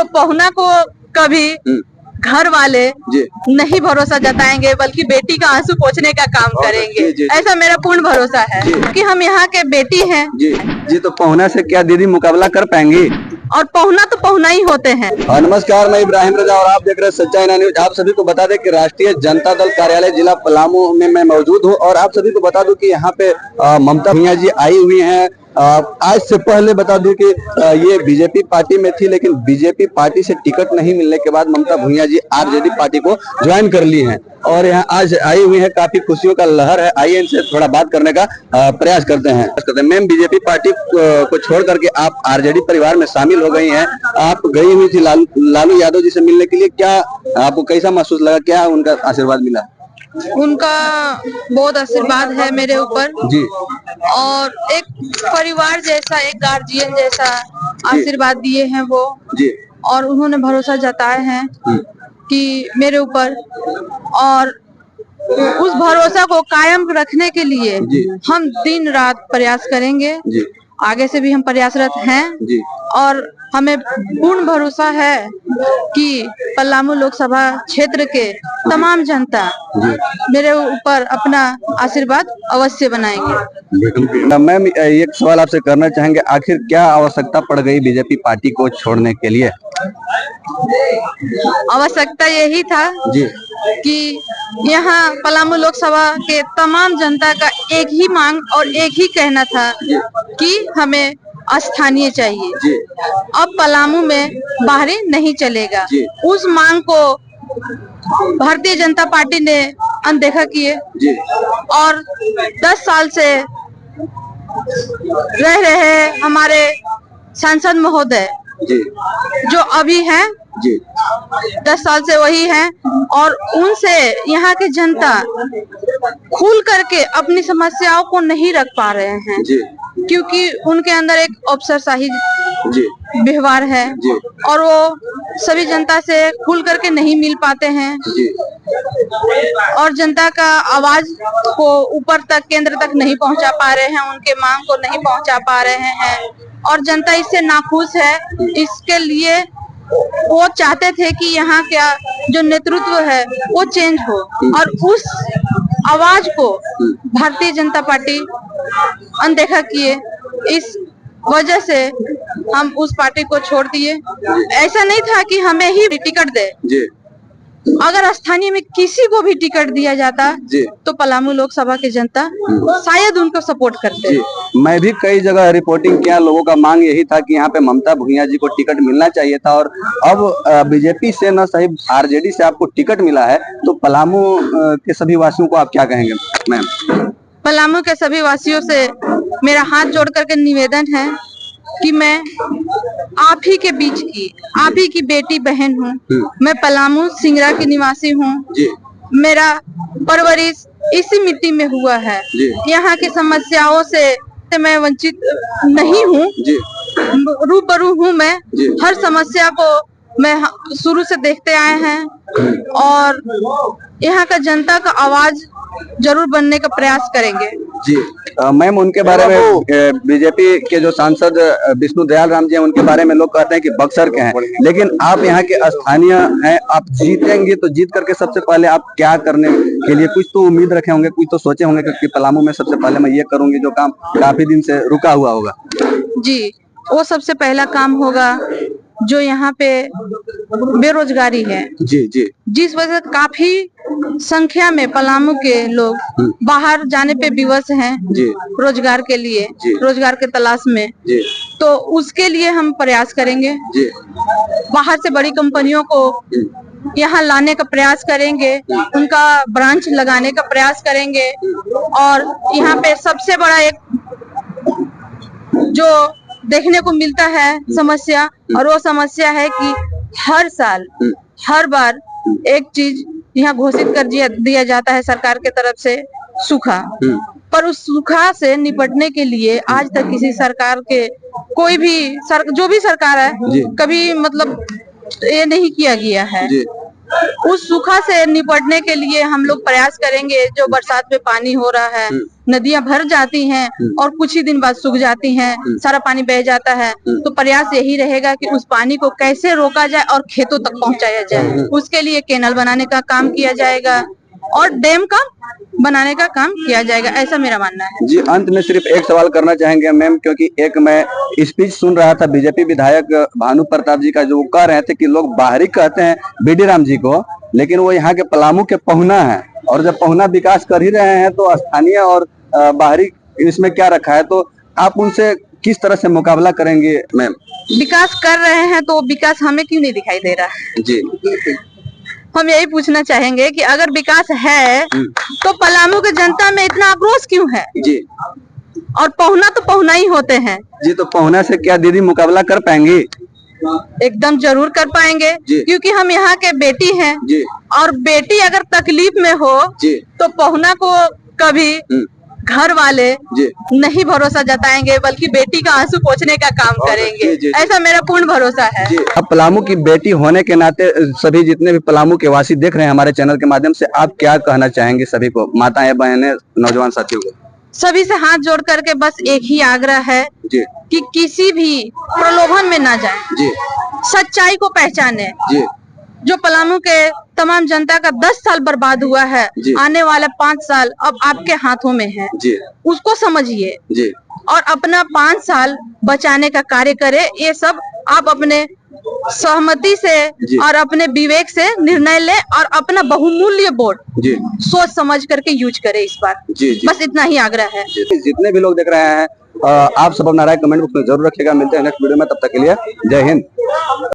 तो पहुना को कभी घर वाले नहीं भरोसा जताएंगे, बल्कि बेटी का आंसू पोंछने का काम करेंगे। ऐसा मेरा पूर्ण भरोसा है कि हम यहाँ के बेटी हैं। जी तो पहुना से क्या दीदी मुकाबला कर पाएंगी? और पहुना तो पहुना ही होते हैं। नमस्कार, मैं इब्राहिम रजा और आप देख रहे हैं सच्चाई ना न्यूज। आप सभी को बता दें कि राष्ट्रीय जनता दल कार्यालय जिला पलामू में मैं मौजूद हूं और आप सभी को बता दूं कि यहाँ पे ममता भूंइया जी आई हुई हैं। आज से पहले बता दूं कि ये बीजेपी पार्टी में थी, लेकिन बीजेपी पार्टी से टिकट नहीं मिलने के बाद ममता भूंइया जी आरजेडी पार्टी को ज्वाइन कर ली हैं और यहाँ आज आई हुई है। काफी खुशियों का लहर है। आइए इनसे थोड़ा बात करने का प्रयास करते हैं। मैम, बीजेपी पार्टी को छोड़ करके आप आरजेडी परिवार में शामिल हो गई हैं। आप गई हुई थी लालू यादव जी से मिलने के लिए, क्या आपको कैसा महसूस लगा? क्या उनका आशीर्वाद मिला? उनका बहुत आशीर्वाद है मेरे ऊपर जी, और एक परिवार जैसा, एक गार्जियन जैसा आशीर्वाद दिए हैं वो जी। और उन्होंने भरोसा जताए हैं कि मेरे ऊपर, और उस भरोसा को कायम रखने के लिए हम दिन रात प्रयास करेंगे। आगे से भी हम प्रयासरत हैं और हमें पूर्ण भरोसा है कि पलामू लोकसभा क्षेत्र के तमाम जनता मेरे ऊपर अपना आशीर्वाद अवश्य बनाएंगे। मैम, एक सवाल आपसे करना चाहेंगे, आखिर क्या आवश्यकता पड़ गई बीजेपी पार्टी को छोड़ने के लिए? आवश्यकता यही था कि यहाँ पलामू लोकसभा के तमाम जनता का एक ही मांग और एक ही कहना था कि हमें स्थानीय चाहिए। अब पलामू में बाहरी नहीं चलेगा। उस मांग को भारतीय जनता पार्टी ने अनदेखा किए और 10 साल से रह रहे हमारे सांसद महोदय जो अभी हैं 10 साल से वही हैं और उनसे यहाँ की जनता खुल करके अपनी समस्याओं को नहीं रख पा रहे हैं, क्योंकि उनके अंदर एक अफसरशाही व्यवहार है और वो सभी जनता से खुल करके नहीं मिल पाते हैं और जनता का आवाज को ऊपर तक, केंद्र तक नहीं पहुंचा पा रहे हैं, उनके मांग को नहीं पहुंचा पा रहे हैं और जनता इससे नाखुश है। इसके लिए वो चाहते थे कि यहाँ का जो नेतृत्व है वो चेंज हो और उस आवाज को भारतीय जनता पार्टी अनदेखा किए। इस वजह से हम उस पार्टी को छोड़ दिए। ऐसा नहीं था कि हमें ही टिकट दे, अगर स्थानीय में किसी को भी टिकट दिया जाता तो पलामू लोकसभा की जनता शायद उनको सपोर्ट करते। मैं भी कई जगह रिपोर्टिंग किया, लोगों का मांग यही था कि यहाँ पे ममता भूंइया जी को टिकट मिलना चाहिए था और अब बीजेपी से न सही आरजेडी से आपको टिकट मिला है, तो पलामू के सभी वासियों को आप क्या कहेंगे? मैम, पलामू के सभी वासियों से मेरा हाथ जोड़ करके निवेदन है कि मैं आप ही के बीच की, आप ही की बेटी बहन हूँ। मैं पलामू सिंगरा की निवासी हूँ। मेरा परवरिश इसी मिट्टी में हुआ है। यहाँ की समस्याओं से मैं वंचित नहीं हूँ, रूबरू हूँ। मैं हर समस्या को मैं शुरू से देखते आए हैं और यहाँ का जनता का आवाज जरूर बनने का प्रयास करेंगे। मैम, उनके बारे में बीजेपी के जो सांसद विष्णु दयाल राम जी हैं, उनके बारे में लोग कहते हैं कि बक्सर के हैं, लेकिन आप यहाँ के स्थानीय हैं। आप जीतेंगे तो जीत करके सबसे पहले आप क्या करने के लिए कुछ तो उम्मीद रखे होंगे, कुछ तो सोचे होंगे कि पलामू में सबसे पहले मैं ये करूंगी जो काम काफी दिन से रुका हुआ होगा। जी, वो सबसे पहला काम होगा जो यहाँ पे बेरोजगारी है। जिस वजह से काफी संख्या में पलामू के लोग बाहर जाने पे विवश हैं रोजगार के लिए, रोजगार के तलाश में, तो उसके लिए हम प्रयास करेंगे। बाहर से बड़ी कंपनियों को यहाँ लाने का प्रयास करेंगे, उनका ब्रांच लगाने का प्रयास करेंगे और यहाँ पे सबसे बड़ा एक जो देखने को मिलता है समस्या, और वो समस्या है कि हर साल हर बार एक चीज यहाँ घोषित कर दिया जाता है सरकार के तरफ से, सूखा। पर उस सूखा से निपटने के लिए आज तक किसी सरकार के कोई भी जो भी सरकार है कभी मतलब ये नहीं किया गया है। उस सूखा से निपटने के लिए हम लोग प्रयास करेंगे। जो बरसात में पानी हो रहा है, नदियां भर जाती हैं और कुछ ही दिन बाद सूख जाती हैं, सारा पानी बह जाता है, तो प्रयास यही रहेगा कि उस पानी को कैसे रोका जाए और खेतों तक पहुंचाया जाए। उसके लिए कैनाल बनाने का काम किया जाएगा और डैम का बनाने का काम किया जाएगा, ऐसा मेरा मानना है। जी, अंत में सिर्फ एक सवाल करना चाहेंगे मैम, क्योंकि एक मैं स्पीच सुन रहा था बीजेपी विधायक भानु प्रताप जी का, जो वो कह रहे थे कि लोग बाहरी कहते हैं बीडी राम जी को, लेकिन वो यहाँ के पलामू के पहुना है, और जब पहुना विकास कर ही रहे हैं तो स्थानीय और बाहरी इसमें क्या रखा है, तो आप उनसे किस तरह से मुकाबला करेंगे मैम? विकास कर रहे हैं तो विकास हमें क्यों नहीं दिखाई दे रहा है? जी, हम यही पूछना चाहेंगे कि अगर विकास है तो पलामू की जनता में इतना आक्रोश क्यों है? जी, और पहुना तो पहुना ही होते हैं। जी, तो पहुना से क्या दीदी मुकाबला कर पाएंगी? एकदम जरूर कर पाएंगे, क्योंकि हम यहाँ के बेटी हैं जी, और बेटी अगर तकलीफ में हो जी, तो पहुना को कभी घर वाले नहीं भरोसा जताएंगे, बल्कि बेटी का आंसू पोंछने का काम करेंगे। जी, ऐसा मेरा पूर्ण भरोसा है। अब पलामू की बेटी होने के नाते सभी जितने भी पलामू के वासी देख रहे हैं हमारे चैनल के माध्यम से, आप क्या कहना चाहेंगे सभी को, माताएं, बहनें, नौजवान साथियों को? सभी से हाथ जोड़ करके बस एक ही आग्रह है जी, कि किसी भी प्रलोभन में ना जाए, जी, सच्चाई को पहचाने। जी, जो पलामू के तमाम जनता का 10 साल बर्बाद हुआ है, आने वाले 5 साल अब आपके हाथों में है, उसको समझिए जी, और अपना 5 साल बचाने का कार्य करे। ये सब आप अपने सहमति से और अपने विवेक से निर्णय ले और अपना बहुमूल्य वोट सोच समझ करके यूज करे इस बार। बस इतना ही आग्रह है। जितने भी लोग देख रहे हैं, आप सब अपना राय कमेंट बॉक्स में जरूर रखिएगा। मिलते हैं नेक्स्ट वीडियो में, तब तक के लिए जय हिंद।